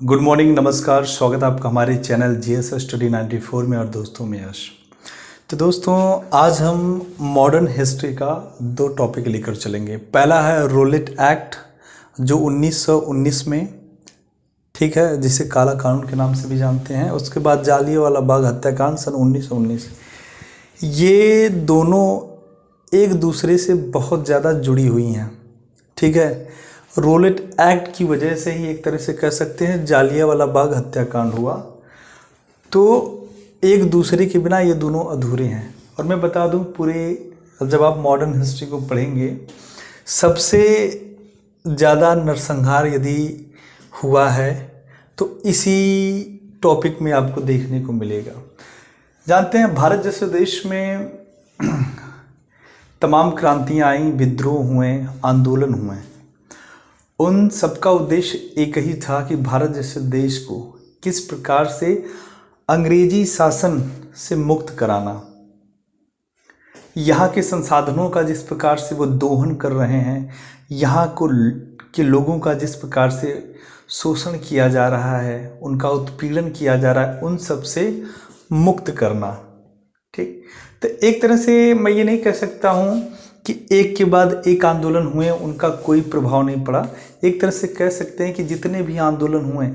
Good morning, नमस्कार। स्वागत है आपका हमारे चैनल जीएस स्टडी 94 में और दोस्तों में यश। तो दोस्तों, आज हम मॉडर्न हिस्ट्री का दो टॉपिक लेकर चलेंगे। पहला है रोलेट एक्ट जो 1919 में, ठीक है, जिसे काला कानून के नाम से भी जानते हैं। उसके बाद जालियांवाला बाग हत्याकांड सन 1919। ये दोनों एक दूसरे से बहुत ज़्यादा जुड़ी हुई हैं, ठीक है। रोलेट एक्ट की वजह से ही एक तरह से कह सकते हैं जालियांवाला बाग हत्याकांड हुआ। तो एक दूसरे के बिना ये दोनों अधूरे हैं। और मैं बता दूं, पूरे जब आप मॉडर्न हिस्ट्री को पढ़ेंगे, सबसे ज़्यादा नरसंहार यदि हुआ है तो इसी टॉपिक में आपको देखने को मिलेगा। जानते हैं, भारत जैसे देश में तमाम क्रांतियाँ आई, विद्रोह हुए, आंदोलन हुए। उन सबका उद्देश्य एक ही था कि भारत जैसे देश को किस प्रकार से अंग्रेजी शासन से मुक्त कराना, यहाँ के संसाधनों का जिस प्रकार से वो दोहन कर रहे हैं, यहाँ के लोगों का जिस प्रकार से शोषण किया जा रहा है, उनका उत्पीड़न किया जा रहा है, उन सब से मुक्त करना। ठीक, तो एक तरह से मैं ये नहीं कह सकता हूँ कि एक के बाद एक आंदोलन हुए उनका कोई प्रभाव नहीं पड़ा। एक तरह से कह सकते हैं कि जितने भी आंदोलन हुए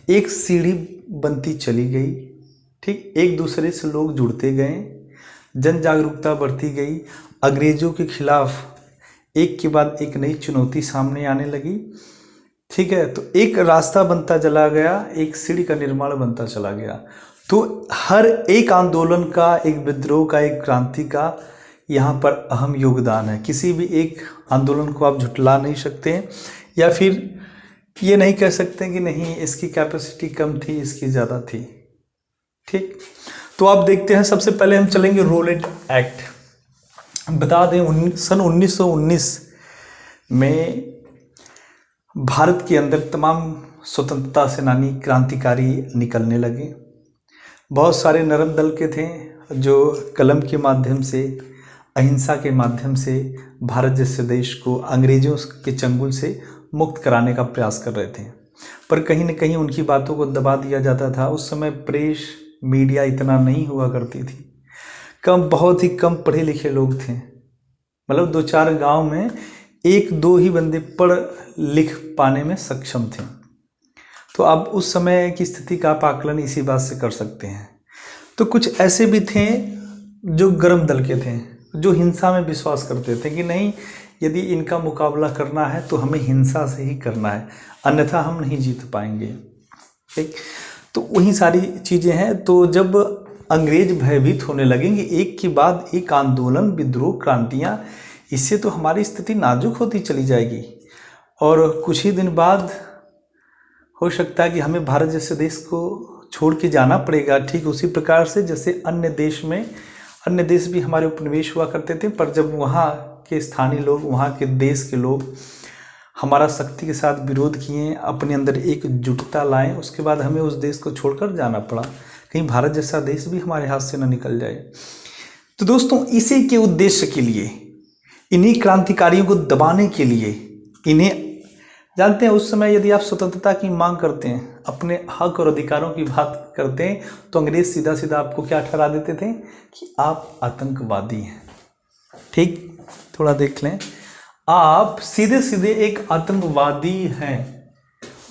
एक सीढ़ी बनती चली गई। ठीक, एक दूसरे से लोग जुड़ते गए, जन जागरूकता बढ़ती गई, अंग्रेज़ों के खिलाफ एक के बाद एक नई चुनौती सामने आने लगी। ठीक है, तो एक रास्ता बनता चला गया, एक सीढ़ी का निर्माण बनता चला गया। तो हर एक आंदोलन का, एक विद्रोह का, एक क्रांति का यहाँ पर अहम योगदान है। किसी भी एक आंदोलन को आप झुटला नहीं सकते हैं, या फिर ये नहीं कह सकते कि नहीं इसकी कैपेसिटी कम थी, इसकी ज़्यादा थी। ठीक, तो आप देखते हैं, सबसे पहले हम चलेंगे रोलेट एक्ट। बता दें, सन 1919 में भारत के अंदर तमाम स्वतंत्रता सेनानी, क्रांतिकारी निकलने लगे। बहुत सारे नरम दल के थे जो कलम के माध्यम से, अहिंसा के माध्यम से भारत जैसे देश को अंग्रेज़ों के चंगुल से मुक्त कराने का प्रयास कर रहे थे। पर कहीं न कहीं उनकी बातों को दबा दिया जाता था। उस समय प्रेस, मीडिया इतना नहीं हुआ करती थी। बहुत ही कम पढ़े लिखे लोग थे। मतलब 2-4 गांव में 1-2 ही बंदे पढ़ लिख पाने में सक्षम थे। तो आप उस समय की स्थिति का आप आकलन इसी बात से कर सकते हैं। तो कुछ ऐसे भी थे जो गर्म दल के थे, जो हिंसा में विश्वास करते थे कि नहीं, यदि इनका मुकाबला करना है तो हमें हिंसा से ही करना है, अन्यथा हम नहीं जीत पाएंगे। ठीक, तो वही सारी चीज़ें हैं। तो जब अंग्रेज भयभीत होने लगेंगे, एक के बाद एक आंदोलन, विद्रोह, क्रांतियाँ, इससे तो हमारी स्थिति नाजुक होती चली जाएगी और कुछ ही दिन बाद हो सकता है कि हमें भारत जैसे देश को छोड़ के जाना पड़ेगा। ठीक उसी प्रकार से जैसे अन्य देश भी हमारे उपनिवेश हुआ करते थे, पर जब वहाँ के स्थानीय लोग, वहाँ के देश के लोग हमारा सख्ती के साथ विरोध किए, अपने अंदर एक जुटता लाएं, उसके बाद हमें उस देश को छोड़कर जाना पड़ा। कहीं भारत जैसा देश भी हमारे हाथ से न निकल जाए। तो दोस्तों, इसी के उद्देश्य के लिए, इन्हीं क्रांतिकारियों को दबाने के लिए, इन्हें जानते हैं, उस समय यदि आप स्वतंत्रता की मांग करते हैं, अपने हक और अधिकारों की बात करते हैं, तो अंग्रेज सीधा सीधा आपको क्या ठहरा देते थे कि आप आतंकवादी हैं। ठीक, थोड़ा देख लें, आप सीधे सीधे एक आतंकवादी हैं।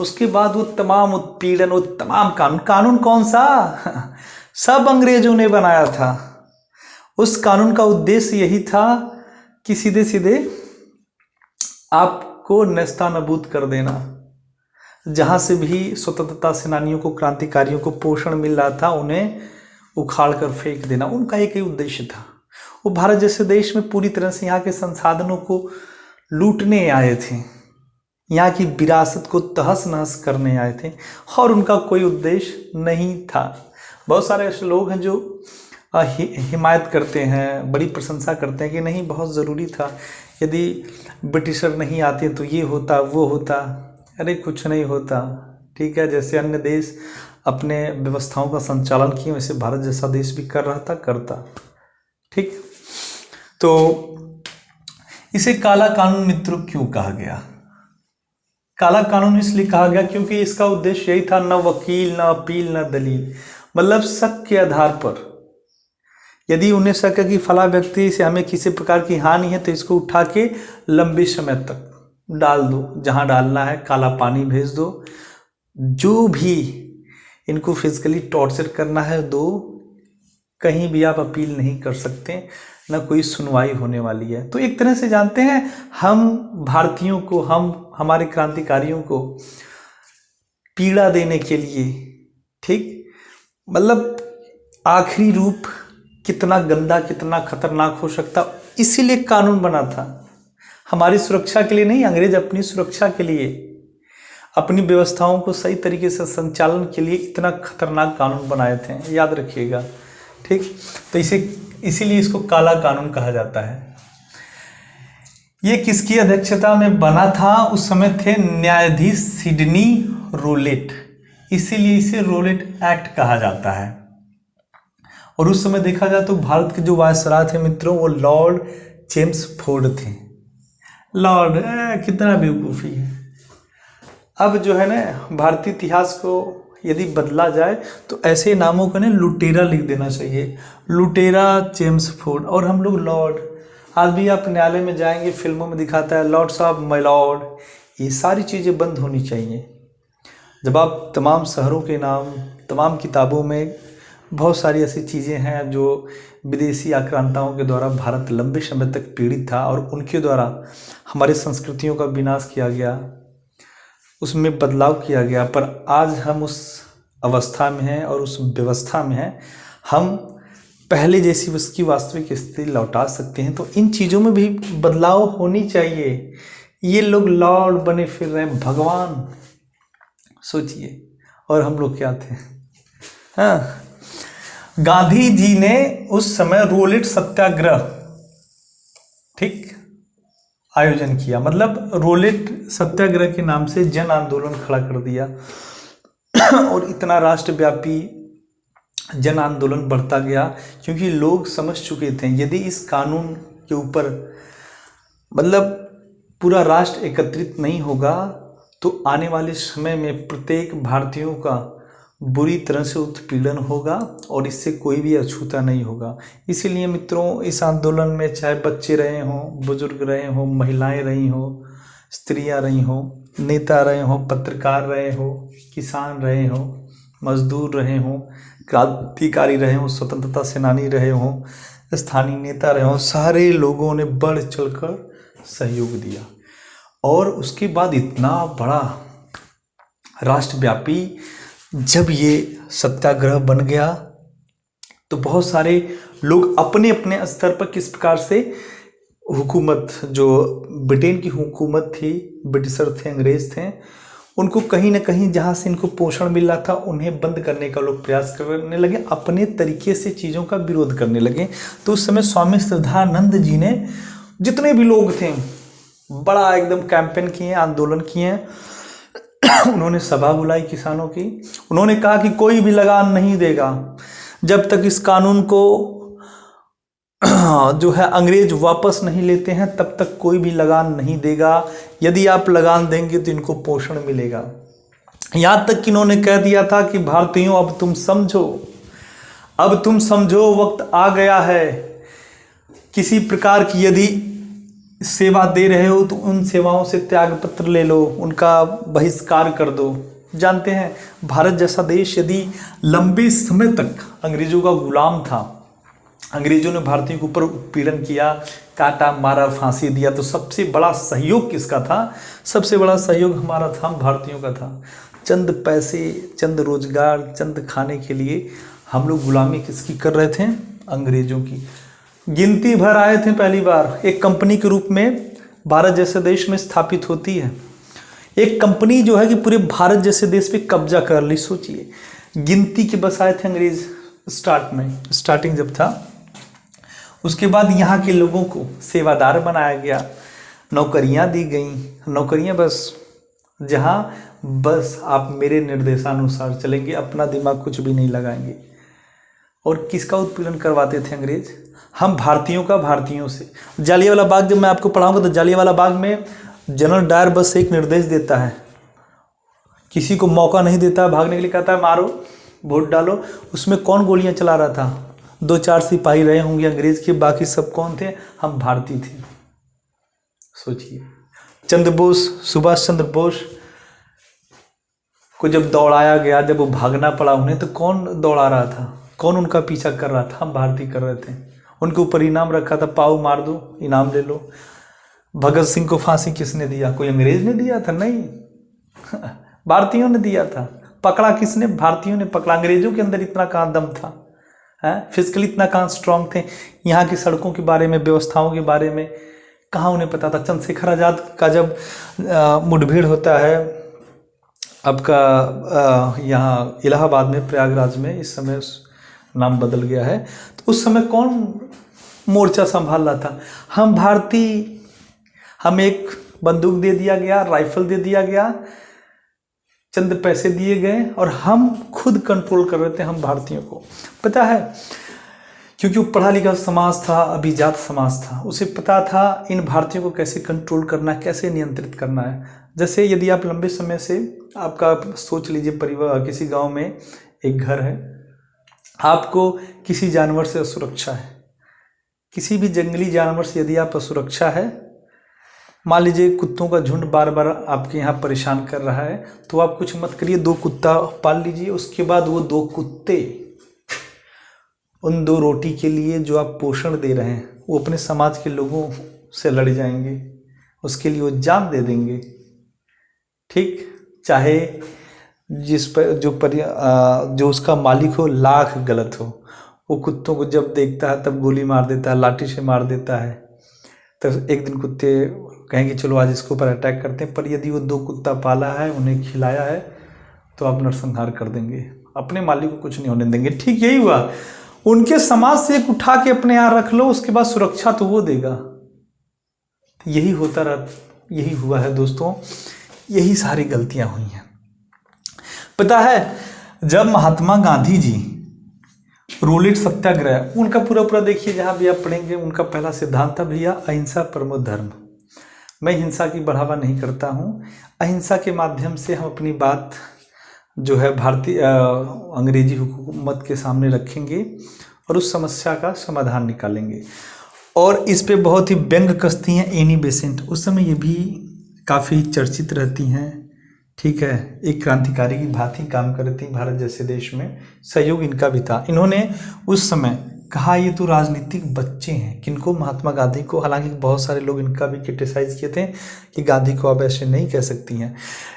उसके बाद वो तमाम उत्पीड़न, वो तमाम कानून कौन सा सब अंग्रेजों ने बनाया था। उस कानून का उद्देश्य यही था कि सीधे सीधे आपको नेस्तानाबूद कर देना। जहाँ से भी स्वतंत्रता सेनानियों को, क्रांतिकारियों को पोषण मिल रहा था, उन्हें उखाड़ कर फेंक देना। उनका एक ही उद्देश्य था। वो भारत जैसे देश में पूरी तरह से यहाँ के संसाधनों को लूटने आए थे, यहाँ की विरासत को तहस नहस करने आए थे, और उनका कोई उद्देश्य नहीं था। बहुत सारे ऐसे लोग हैं जो हिमायत करते हैं, बड़ी प्रशंसा करते हैं कि नहीं, बहुत ज़रूरी था, यदि ब्रिटिशर नहीं आते तो ये होता, वो होता। अरे कुछ नहीं होता। ठीक है, जैसे अन्य देश अपने व्यवस्थाओं का संचालन किए, वैसे भारत जैसा देश भी कर रहा था, करता। ठीक, तो इसे काला कानून मित्रों क्यों कहा गया? काला कानून इसलिए कहा गया क्योंकि इसका उद्देश्य यही था, न वकील, न अपील, न दलील, मतलब शक के आधार पर यदि उन्हें शक है कि फला व्यक्ति से हमें किसी प्रकार की हानि है तो इसको उठा के लंबे समय तक डाल दो, जहां डालना है काला पानी भेज दो, जो भी इनको फिजिकली टॉर्चर करना है दो, कहीं भी आप अपील नहीं कर सकते, न कोई सुनवाई होने वाली है। तो एक तरह से जानते हैं हम भारतीयों को, हम हमारे क्रांतिकारियों को पीड़ा देने के लिए, ठीक, मतलब आखिरी रूप कितना गंदा, कितना खतरनाक हो सकता, इसीलिए कानून बना था, हमारी सुरक्षा के लिए नहीं, अंग्रेज अपनी सुरक्षा के लिए, अपनी व्यवस्थाओं को सही तरीके से संचालन के लिए इतना खतरनाक कानून बनाए थे, याद रखिएगा, ठीक। तो इसीलिए इसको काला कानून कहा जाता है। ये किसकी अध्यक्षता में बना था? उस समय थे न्यायाधीश सिडनी रोलेट, इसीलिए इसे रोलेट एक्ट कहा जाता है। और उस समय देखा जाए तो भारत के जो वायसराय थे मित्रों, वो लॉर्ड चेम्सफोर्ड थे। लॉर्ड कितना बेवकूफ़ी है। अब जो है ना, भारतीय इतिहास को यदि बदला जाए तो ऐसे नामों को ना लुटेरा लिख देना चाहिए, लुटेरा चेम्सफोर्ड, और हम लोग लॉर्ड। आज भी आप न्यायालय में जाएंगे, फिल्मों में दिखाता है लॉर्ड साहब, माय लॉर्ड, ये सारी चीज़ें बंद होनी चाहिए। जब आप तमाम शहरों के नाम, तमाम किताबों में बहुत सारी ऐसी चीज़ें हैं जो विदेशी आक्रांताओं के द्वारा भारत लंबे समय तक पीड़ित था और उनके द्वारा हमारी संस्कृतियों का विनाश किया गया, उसमें बदलाव किया गया, पर आज हम उस अवस्था में हैं और उस व्यवस्था में हैं, हम पहले जैसी उसकी वास्तविक स्थिति लौटा सकते हैं। तो इन चीज़ों में भी बदलाव होनी चाहिए। ये लोग लॉर्ड बने फिर रहे हैं, भगवान सोचिए, और हम लोग क्या थे। हाँ, गांधी जी ने उस समय रोलेट सत्याग्रह, ठीक, आयोजन किया, मतलब रोलेट सत्याग्रह के नाम से जन आंदोलन खड़ा कर दिया और इतना राष्ट्रव्यापी जन आंदोलन बढ़ता गया क्योंकि लोग समझ चुके थे यदि इस कानून के ऊपर मतलब पूरा राष्ट्र एकत्रित नहीं होगा तो आने वाले समय में प्रत्येक भारतीयों का बुरी तरह से उत्पीड़न होगा और इससे कोई भी अछूता नहीं होगा। इसीलिए मित्रों, इस आंदोलन में चाहे बच्चे रहे हों, बुजुर्ग रहे हों, महिलाएं रही हों, स्त्रियां रही हों, नेता रहे हों, पत्रकार रहे हों, किसान रहे हों, मजदूर रहे हों, क्रांतिकारी रहे हों, स्वतंत्रता सेनानी रहे हों, स्थानीय नेता रहे हों, सारे लोगों ने बढ़ चढ़कर सहयोग दिया। और उसके बाद इतना बड़ा राष्ट्रव्यापी जब ये सत्याग्रह बन गया तो बहुत सारे लोग अपने अपने स्तर पर किस प्रकार से हुकूमत, जो ब्रिटेन की हुकूमत थी, ब्रिटिशर थे, अंग्रेज थे, उनको कहीं ना कहीं जहाँ से इनको पोषण मिल रहा था उन्हें बंद करने का लोग प्रयास करने लगे, अपने तरीके से चीज़ों का विरोध करने लगे। तो उस समय स्वामी श्रद्धानंद जी ने जितने भी लोग थे बड़ा एकदम कैंपेन किए, आंदोलन किए। उन्होंने सभा बुलाई किसानों की, उन्होंने कहा कि कोई भी लगान नहीं देगा जब तक इस कानून को जो है अंग्रेज वापस नहीं लेते हैं, तब तक कोई भी लगान नहीं देगा। यदि आप लगान देंगे तो इनको पोषण मिलेगा। यहाँ तक कि इन्होंने कह दिया था कि भारतीयों अब तुम समझो, अब तुम समझो, वक्त आ गया है। किसी प्रकार की यदि सेवा दे रहे हो तो उन सेवाओं से त्याग पत्र ले लो, उनका बहिष्कार कर दो। जानते हैं भारत जैसा देश यदि लंबे समय तक अंग्रेजों का गुलाम था, अंग्रेजों ने भारतीयों के ऊपर उत्पीड़न किया, काटा, मारा, फांसी दिया, तो सबसे बड़ा सहयोग किसका था? सबसे बड़ा सहयोग हमारा था, भारतीयों का था। चंद पैसे, चंद रोजगार, चंद खाने के लिए हम लोग गुलामी किसकी कर रहे थे? अंग्रेजों की। गिनती भर आए थे पहली बार, एक कंपनी के रूप में भारत जैसे देश में स्थापित होती है। एक कंपनी जो है कि पूरे भारत जैसे देश पे कब्जा कर ली। सोचिए, गिनती के बस आए थे अंग्रेज स्टार्टिंग जब था। उसके बाद यहाँ के लोगों को सेवादार बनाया गया, नौकरियाँ दी गई, नौकरियाँ बस जहाँ बस आप मेरे निर्देशानुसार चलेंगे, अपना दिमाग कुछ भी नहीं लगाएंगे। और किसका उत्पीड़न करवाते थे अंग्रेज? हम भारतीयों का, भारतीयों से। जालियांवाला बाग जब मैं आपको पढ़ाऊंगा तो जालियांवाला बाग में जनरल डायर बस एक निर्देश देता है किसी को मौका नहीं देता, भागने के लिए कहता है मारो, वोट डालो। उसमें कौन गोलियां चला रहा था? 2-4 सिपाही रहे होंगे अंग्रेज के, बाकी सब कौन थे? हम भारतीय थे। सोचिए, चंद्र बोस, सुभाष चंद्र बोस को जब दौड़ाया गया, जब वो भागना पड़ा उन्हें, तो कौन दौड़ा रहा था? कौन उनका पीछा कर रहा था? हम भारतीय कर रहे थे। उनके ऊपर इनाम रखा था, पाव मार दो, इनाम ले लो। भगत सिंह को फांसी किसने दिया? कोई अंग्रेज ने दिया था? नहीं, भारतीयों ने दिया था। पकड़ा किसने? भारतीयों ने पकड़ा। अंग्रेजों के अंदर इतना कहाँ दम था? फिजिकली इतना कहाँ स्ट्रांग थे? यहाँ की सड़कों के बारे में, व्यवस्थाओं के बारे में कहाँ उन्हें पता था? चंद्रशेखर आजाद का जब मुठभेड़ होता है आपका यहाँ इलाहाबाद में, प्रयागराज में, इस समय नाम बदल गया है, तो उस समय कौन मोर्चा संभाल रहा था? हम भारतीय। हमें एक बंदूक दे दिया गया, राइफल दे दिया गया, चंद पैसे दिए गए और हम खुद कंट्रोल कर रहे थे हम भारतीयों को। पता है, क्योंकि वो पढ़ा लिखा समाज था, अभिजात समाज था, उसे पता था इन भारतीयों को कैसे कंट्रोल करना है, कैसे नियंत्रित करना है। जैसे यदि आप लंबे समय से, आपका सोच लीजिए परिवार, किसी गांव में एक घर है, आपको किसी जानवर से असुरक्षा है, किसी भी जंगली जानवर से यदि आप असुरक्षा है, मान लीजिए कुत्तों का झुंड बार बार आपके यहाँ परेशान कर रहा है, तो आप कुछ मत करिए, 2 कुत्ता पाल लीजिए। उसके बाद वो 2 कुत्ते उन 2 रोटी के लिए जो आप पोषण दे रहे हैं, वो अपने समाज के लोगों से लड़ जाएंगे, उसके लिए वो जान दे देंगे। ठीक, चाहे जिस पर जो उसका मालिक हो लाख गलत हो, वो कुत्तों को जब देखता है तब गोली मार देता है, लाठी से मार देता है। तो एक दिन कुत्ते कहेंगे चलो आज इसके ऊपर अटैक करते हैं, पर यदि वो 2 कुत्ता पाला है, उन्हें खिलाया है, तो आप नरसंहार कर देंगे, अपने मालिक को कुछ नहीं होने देंगे। ठीक यही हुआ, उनके समाज से एक उठा के अपने यहाँ रख लो, उसके बाद सुरक्षा तो वो देगा। यही होता रहा, यही हुआ है दोस्तों, यही सारी गलतियां हुई हैं। पता है, जब महात्मा गांधी जी रूलेट सत्याग्रह, उनका पूरा देखिए, जहां भी आप पढ़ेंगे, उनका पहला सिद्धांत था भैया अहिंसा परमो धर्म। मैं हिंसा की बढ़ावा नहीं करता हूं, अहिंसा के माध्यम से हम अपनी बात जो है भारतीय अंग्रेजी हुकूमत के सामने रखेंगे और उस समस्या का समाधान निकालेंगे। और इस पे बहुत ही व्यंग कसती हैं एनी बेसेंट, उस समय ये भी काफ़ी चर्चित रहती हैं। ठीक है, एक क्रांतिकारी की भांति काम करती भारत जैसे देश में, सहयोग इनका भी था। इन्होंने उस समय कहा ये तो राजनीतिक बच्चे हैं, किनको? महात्मा गांधी को। हालांकि बहुत सारे लोग इनका भी क्रिटिसाइज किए थे कि गांधी को आप ऐसे नहीं कह सकती हैं।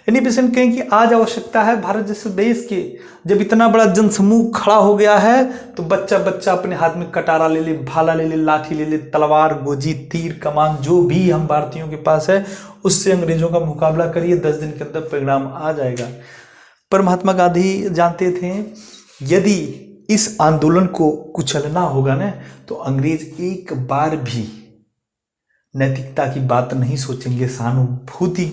एनी बेसेंट कहें कि आज आवश्यकता है भारत जैसे देश के, जब इतना बड़ा जनसमूह खड़ा हो गया है, तो बच्चा बच्चा अपने हाथ में कटारा ले ले, भाला ले ले, लाठी ले ले, तलवार, गोजी, तीर, कमान, जो भी हम भारतीयों के पास है, उससे अंग्रेजों का मुकाबला करिए, 10 दिन के अंदर परिणाम आ जाएगा। पर महात्मा गांधी जानते थे यदि इस आंदोलन को कुचलना होगा ना, तो अंग्रेज एक बार भी नैतिकता की बात नहीं सोचेंगे, सहानुभूति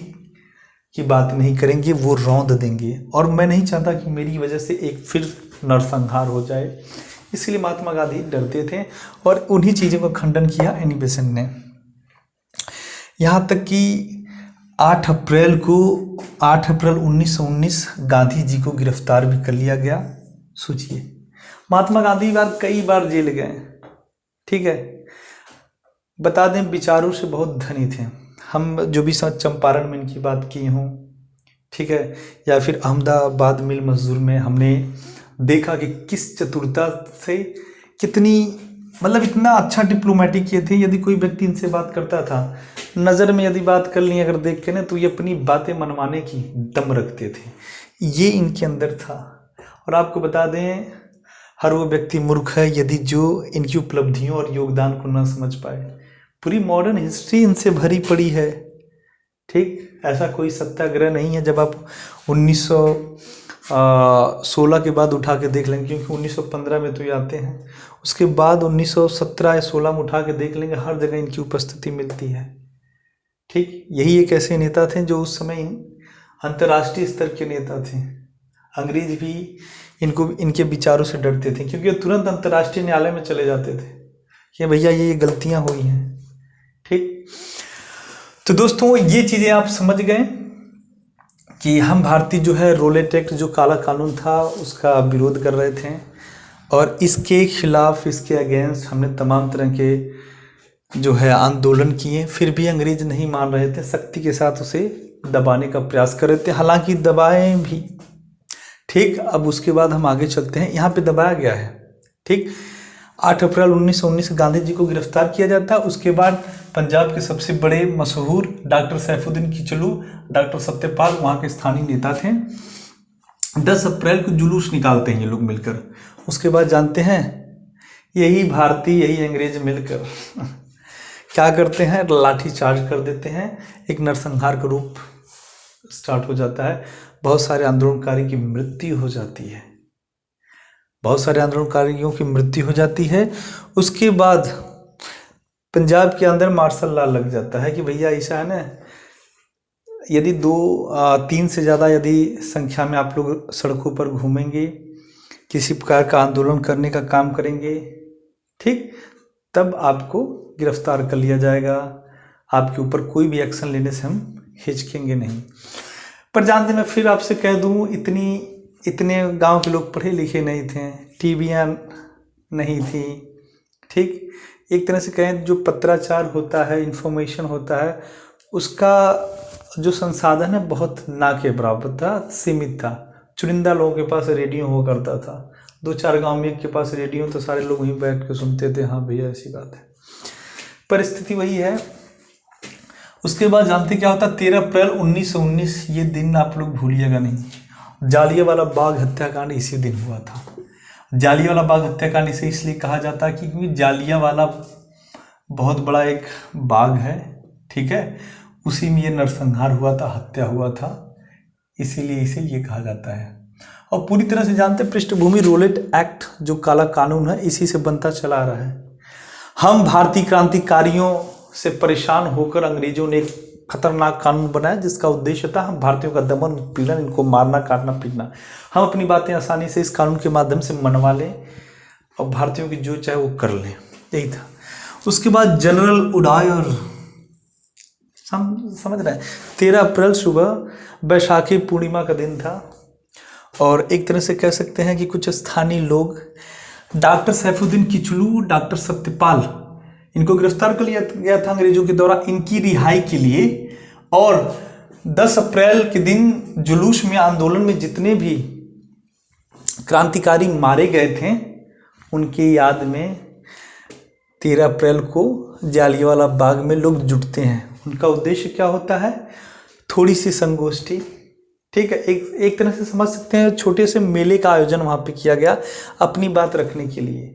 की बात नहीं करेंगे, वो रौंद देंगे। और मैं नहीं चाहता कि मेरी वजह से एक फिर नरसंहार हो जाए, इसलिए महात्मा गांधी डरते थे और उन्हीं चीज़ों का खंडन किया एनी बेसेंट ने। यहाँ तक कि 8 अप्रैल 1919 गांधी जी को गिरफ्तार भी कर लिया गया। सोचिए, महात्मा गांधी कई बार जेल गए। ठीक है, बता दें विचारों से बहुत धनी थे। हम जो भी चंपारण में इनकी बात की हूँ, ठीक है, या फिर अहमदाबाद मिल मजदूर में हमने देखा कि किस चतुरता से, कितनी मतलब इतना अच्छा डिप्लोमेटिक किए थे। यदि कोई व्यक्ति इनसे बात करता था, नज़र में यदि बात कर ली अगर देख के ना, तो ये अपनी बातें मनवाने की दम रखते थे, ये इनके अंदर था। और आपको बता दें, हर वो व्यक्ति मूर्ख है यदि जो इनकी उपलब्धियों और योगदान को न समझ पाए। पूरी मॉडर्न हिस्ट्री इनसे भरी पड़ी है। ठीक, ऐसा कोई सत्याग्रह नहीं है जब आप 1916 के बाद उठा के देख लेंगे, क्योंकि 1915 में तो ये आते हैं, उसके बाद 1917 या 16 में उठा के देख लेंगे, हर जगह इनकी उपस्थिति मिलती है। ठीक, यही एक ऐसे नेता थे जो उस समय अंतर्राष्ट्रीय स्तर के नेता थे। अंग्रेज भी इनके विचारों से डरते थे, क्योंकि तुरंत अंतर्राष्ट्रीय न्यायालय में चले जाते थे कि भैया ये गलतियां हुई हैं। ठीक, तो दोस्तों ये चीज़ें आप समझ गए कि हम भारतीय जो है रोलेट एक्ट जो काला कानून था उसका विरोध कर रहे थे, और इसके खिलाफ, इसके अगेंस्ट हमने तमाम तरह के जो है आंदोलन किए। फिर भी अंग्रेज नहीं मान रहे थे, सख्ती के साथ उसे दबाने का प्रयास कर रहे थे, हालांकि दबाए भी। ठीक, अब उसके बाद हम आगे चलते हैं। यहाँ पे दबाया गया है। ठीक, 8 अप्रैल 1919 गांधी जी को गिरफ्तार किया जाता है। उसके बाद पंजाब के सबसे बड़े मशहूर डॉक्टर सैफुद्दीन किचलू, डॉक्टर सत्यपाल वहाँ के स्थानीय नेता थे। 10 अप्रैल को जुलूस निकालते हैं ये लोग मिलकर। उसके बाद जानते हैं, यही भारतीय यही अंग्रेज मिलकर क्या करते हैं, लाठी चार्ज कर देते हैं। एक नरसंहार का रूप स्टार्ट हो जाता है। बहुत सारे आंदोलनकारी की मृत्यु हो जाती है, बहुत सारे आंदोलनकारियों की मृत्यु हो जाती है। उसके बाद पंजाब के अंदर मार्शल लॉ लग जाता है कि भैया ऐसा है ना, यदि 2-3 से ज़्यादा यदि संख्या में आप लोग सड़कों पर घूमेंगे, किसी प्रकार का आंदोलन करने का काम करेंगे, ठीक, तब आपको गिरफ्तार कर लिया जाएगा। आपके ऊपर कोई भी एक्शन लेने से हम हिचकेंगे नहीं। पर जानते, मैं फिर आपसे कह दूं, इतने गांव के लोग पढ़े लिखे नहीं थे, टीवियाँ नहीं थी। ठीक, एक तरह से कहें जो पत्राचार होता है, इन्फॉर्मेशन होता है, उसका जो संसाधन है बहुत ना के बराबर था, सीमित था। चुनिंदा लोगों के पास रेडियो हुआ करता था, 2-4 गांव में एक के पास रेडियो, तो सारे लोग वहीं बैठ के सुनते थे। हाँ भैया ऐसी बात है, परिस्थिति वही है। उसके बाद जानते क्या होता, 13 अप्रैल 1919, ये दिन आप लोग भूलिएगा नहीं। जालियांवाला बाग हत्याकांड इसी दिन हुआ था। जालियांवाला बाग हत्याकांड इसे इसलिए कहा जाता है क्योंकि जालियांवाला बहुत बड़ा एक बाग है, ठीक है, उसी में ये नरसंहार हुआ था, हत्या हुआ था, इसीलिए इसे ये कहा जाता है। और पूरी तरह से जानते पृष्ठभूमि रोलेट एक्ट जो काला कानून है इसी से बनता चला आ रहा है। हम भारतीय क्रांतिकारियों से परेशान होकर अंग्रेजों ने एक खतरनाक कानून बनाया जिसका उद्देश्य था हम भारतीयों का दमन पीड़न, इनको मारना काटना पीटना। हम अपनी बातें आसानी से इस कानून के माध्यम से मनवा लें और भारतीयों की जो चाहे वो कर लें, यही था। उसके बाद जनरल उडाय और समझ रहे हैं, 13 अप्रैल सुबह बैसाखी पूर्णिमा का दिन था, और एक तरह से कह सकते हैं कि कुछ स्थानीय लोग डॉक्टर सैफुद्दीन किचलू, डॉक्टर सत्यपाल, इनको गिरफ्तार कर लिया गया था अंग्रेजों के द्वारा इनकी रिहाई के लिए। और 10 अप्रैल के दिन जुलूस में, आंदोलन में जितने भी क्रांतिकारी मारे गए थे उनकी याद में 13 अप्रैल को जालियांवाला बाग में लोग जुटते हैं। उनका उद्देश्य क्या होता है, थोड़ी सी संगोष्ठी, ठीक है, एक तरह से समझ सकते हैं छोटे से मेले का आयोजन वहाँ पे किया गया अपनी बात रखने के लिए।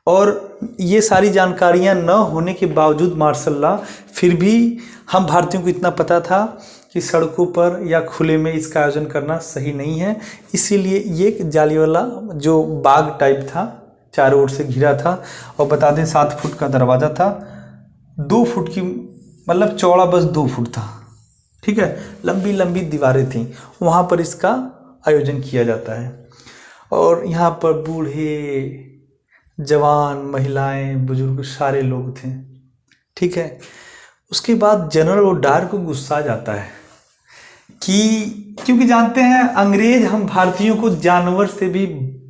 और ये सारी जानकारियाँ न होने के बावजूद मार्शल लॉ, फिर भी हम भारतीयों को इतना पता था कि सड़कों पर या खुले में इसका आयोजन करना सही नहीं है, इसीलिए ये जालियांवाला जो बाग टाइप था, चारों ओर से घिरा था, और बता दें 7 फुट का दरवाज़ा था, 2 फुट की मतलब चौड़ा बस 2 फुट था, ठीक है, लंबी लंबी दीवारें थीं, वहाँ पर इसका आयोजन किया जाता है। और यहाँ पर बूढ़े जवान, महिलाएं, बुजुर्ग सारे लोग थे, ठीक है। उसके बाद जनरल उडायर को गुस्सा आ जाता है कि क्योंकि जानते हैं अंग्रेज हम भारतीयों को जानवर से भी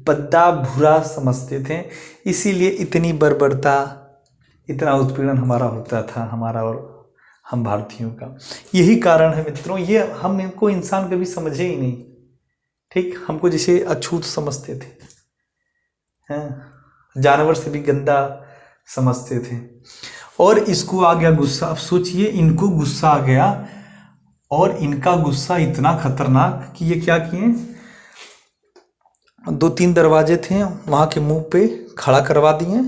बद्दा बुरा समझते थे, इसीलिए इतनी बर्बरता, इतना उत्पीड़न हमारा होता था, हमारा और हम भारतीयों का। यही कारण है मित्रों, ये हम इनको इंसान कभी समझे ही नहीं, ठीक, हमको जैसे अछूत समझते थे, हैं, जानवर से भी गंदा समझते थे। और इसको आ गया गुस्सा। अब सोचिए, इनको गुस्सा आ गया, और इनका गुस्सा इतना खतरनाक कि ये क्या किए, 2-3 दरवाजे थे वहाँ के मुंह पे खड़ा करवा दिए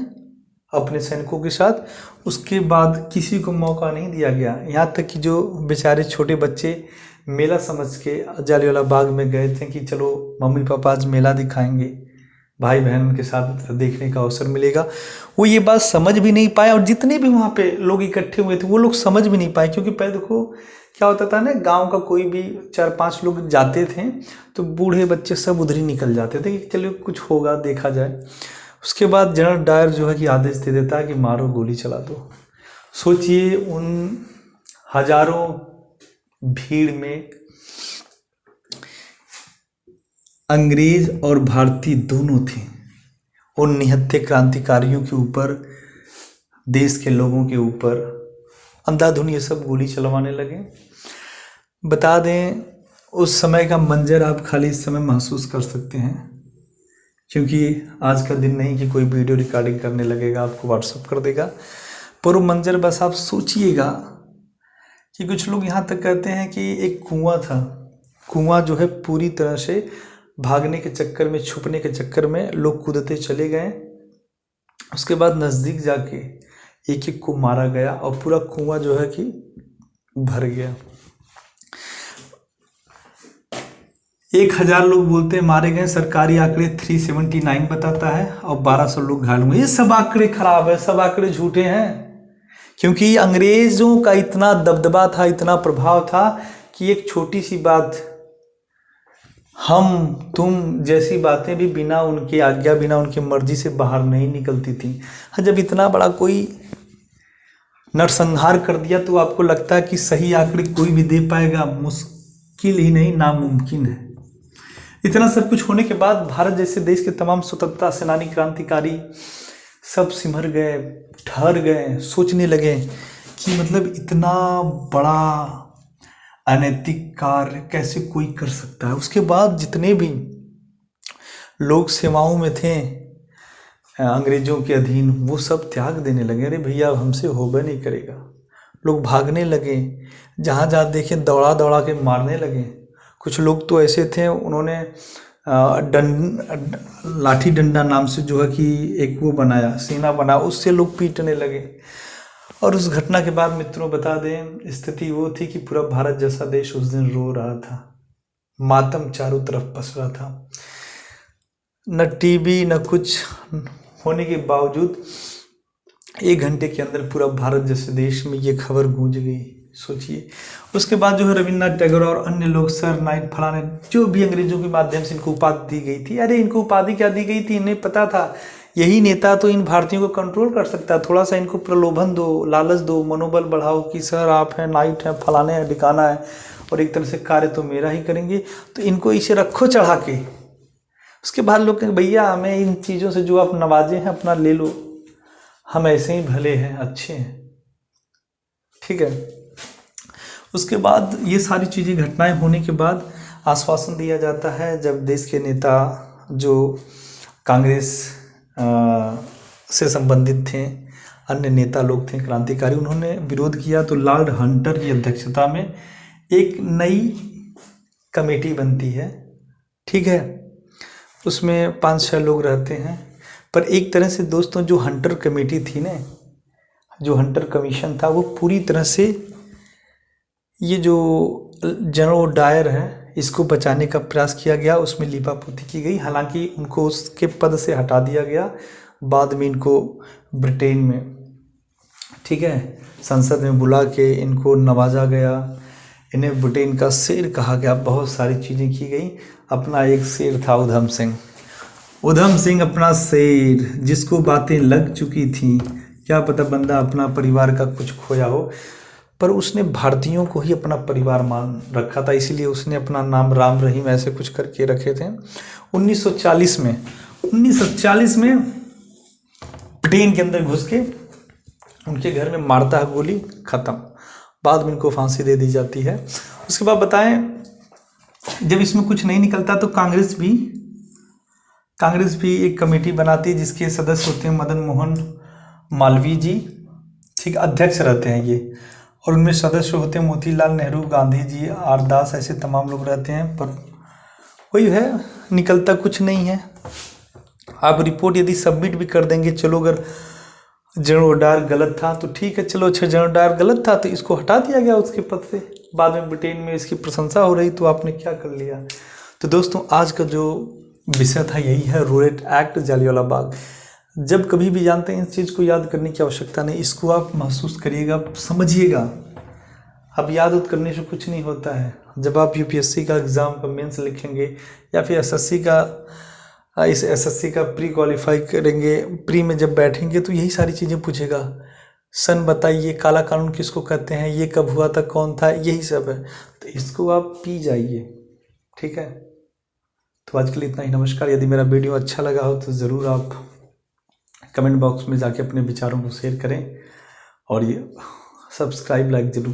अपने सैनिकों के साथ। उसके बाद किसी को मौका नहीं दिया गया, यहाँ तक कि जो बेचारे छोटे बच्चे मेला समझ के जालियांवाला बाग में गए थे कि चलो मम्मी पापा आज मेला दिखाएंगे, भाई बहन उनके साथ देखने का अवसर मिलेगा, वो ये बात समझ भी नहीं पाए। और जितने भी वहाँ पे लोग इकट्ठे हुए थे वो लोग समझ भी नहीं पाए, क्योंकि पहले देखो क्या होता था ना, गांव का कोई भी 4-5 लोग जाते थे तो बूढ़े बच्चे सब उधर ही निकल जाते थे कि चलो कुछ होगा देखा जाए। उसके बाद जनरल डायर जो है कि आदेश दे देता है कि मारो, गोली चला दो। सोचिए उन हजारों भीड़ में अंग्रेज और भारतीय दोनों थे। उन निहत्थे क्रांतिकारियों के ऊपर, देश के लोगों के ऊपर अंधाधुंध ये सब गोली चलवाने लगे। बता दें, उस समय का मंजर आप खाली इस समय महसूस कर सकते हैं, क्योंकि आज का दिन नहीं कि कोई वीडियो रिकॉर्डिंग करने लगेगा, आपको व्हाट्सअप कर देगा। पर वो मंजर बस आप सोचिएगा कि कुछ लोग यहाँ तक कहते हैं कि एक कुआं था, कुआं जो है पूरी तरह से भागने के चक्कर में, छुपने के चक्कर में लोग कूदते चले गए। उसके बाद नज़दीक जाके एक एक को मारा गया और पूरा कुआं जो है कि भर गया। 1000 लोग बोलते हैं मारे गए, सरकारी आंकड़े 379 बताता है, और 1200 लोग घायल हुए। ये सब आंकड़े खराब है, सब आंकड़े झूठे हैं, क्योंकि अंग्रेजों का इतना दबदबा था, इतना प्रभाव था कि एक छोटी सी बात, हम तुम जैसी बातें भी बिना उनकी आज्ञा, बिना उनकी मर्जी से बाहर नहीं निकलती थी। जब इतना बड़ा कोई नरसंहार कर दिया तो आपको लगता है कि सही आंकड़े कोई भी दे पाएगा? मुश्किल ही नहीं, नामुमकिन है। इतना सब कुछ होने के बाद भारत जैसे देश के तमाम स्वतंत्रता सेनानी, क्रांतिकारी सब सिमर गए, ठहर गए, सोचने लगे कि मतलब इतना बड़ा अनैतिक कार्य कैसे कोई कर सकता है। उसके बाद जितने भी लोग सेवाओं में थे अंग्रेजों के अधीन, वो सब त्याग देने लगे। अरे भैया, अब हमसे होबे नहीं करेगा। लोग भागने लगे, जहाँ जहाँ देखे दौड़ा दौड़ा के मारने लगे। कुछ लोग तो ऐसे थे, उन्होंने लाठी डंडा नाम से जो है कि एक वो बनाया, सीना बना, उससे लोग पीटने लगे। और उस घटना के बाद मित्रों बता दें, स्थिति वो थी कि पूरा भारत जैसा देश उस दिन रो रहा था, मातम चारों तरफ पसरा था। न टीवी न कुछ होने के बावजूद 1 घंटे के अंदर पूरा भारत जैसे देश में ये खबर गूंज गई, सोचिए। उसके बाद जो है रविन्द्रनाथ टैगोर और अन्य लोग, सर नाइट फलाने, जो भी अंग्रेजों के माध्यम से इनको उपाधि दी गई थी। अरे इनको उपाधि क्या दी गई थी? इन्हें पता था यही नेता तो इन भारतीयों को कंट्रोल कर सकता है। थोड़ा सा इनको प्रलोभन दो, लालच दो, मनोबल बढ़ाओ कि सर आप हैं, नाइट है, फलाने हैं, ठिकाना है, और एक तरह से कार्य तो मेरा ही करेंगे, तो इनको इसे रखो चढ़ा के। उसके बाद लोग कहेंगे भैया हमें इन चीज़ों से जो आप नवाजे हैं अपना ले लो, हम ऐसे ही भले हैं, अच्छे हैं, ठीक है। उसके बाद ये सारी चीज़ें, घटनाएं होने के बाद आश्वासन दिया जाता है, जब देश के नेता जो कांग्रेस से संबंधित थे, अन्य नेता लोग थे, क्रांतिकारी, उन्होंने विरोध किया तो लॉर्ड हंटर की अध्यक्षता में एक नई कमेटी बनती है, ठीक है। उसमें 5-6 लोग रहते हैं। पर एक तरह से दोस्तों जो हंटर कमेटी थी ना, जो हंटर कमीशन था, वो पूरी तरह से ये जो जनरल डायर है इसको बचाने का प्रयास किया गया, उसमें लीपापोती की गई। हालांकि उनको उसके पद से हटा दिया गया, बाद में इनको ब्रिटेन में, ठीक है, संसद में बुला के इनको नवाजा गया, इन्हें ब्रिटेन का शेर कहा गया, बहुत सारी चीज़ें की गई। अपना एक शेर था उधम सिंह, उधम सिंह अपना शेर, जिसको बातें लग चुकी थी, क्या पता बंदा अपना परिवार का कुछ खोया हो, पर उसने भारतीयों को ही अपना परिवार मान रखा था, इसीलिए उसने अपना नाम राम रहीम ऐसे कुछ करके रखे थे। 1940 में ब्रिटेन के अंदर घुस के उनके घर में मारता है गोली, ख़त्म। बाद में इनको फांसी दे दी जाती है। उसके बाद बताएं, जब इसमें कुछ नहीं निकलता तो कांग्रेस भी एक कमेटी बनाती है, जिसके सदस्य होते हैं मदन मोहन मालवीय जी, ठीक, अध्यक्ष रहते हैं ये, और उनमें सदस्य होते हैं मोतीलाल नेहरू, गांधी जी, आर दास, ऐसे तमाम लोग रहते हैं। पर वही है, निकलता कुछ नहीं है। आप रिपोर्ट यदि सबमिट भी कर देंगे, चलो अगर जनरल डायर गलत था तो ठीक है, चलो अच्छा जनरल डायर गलत था तो इसको हटा दिया गया उसके पद से, बाद में ब्रिटेन में इसकी प्रशंसा हो रही तो आपने क्या कर लिया। तो दोस्तों आज का जो विषय था यही है, रोरेट एक्ट, जालियांवाला बाग। जब कभी भी जानते हैं इस चीज़ को याद करने की आवश्यकता नहीं, इसको आप महसूस करिएगा, समझिएगा। अब याद करने से कुछ नहीं होता है। जब आप यूपीएससी का एग्ज़ाम का मेंस लिखेंगे या फिर एसएससी का प्री क्वालिफाई करेंगे, प्री में जब बैठेंगे तो यही सारी चीज़ें पूछेगा। सन बताइए, काला कानून किसको कहते हैं, ये कब हुआ था, कौन था, यही सब है। तो इसको आप पी जाइए, ठीक है। तो आज के लिए इतना ही। नमस्कार। यदि मेरा वीडियो अच्छा लगा हो तो ज़रूर आप कमेंट बॉक्स में जाके अपने विचारों को शेयर करें और ये सब्सक्राइब लाइक जरूर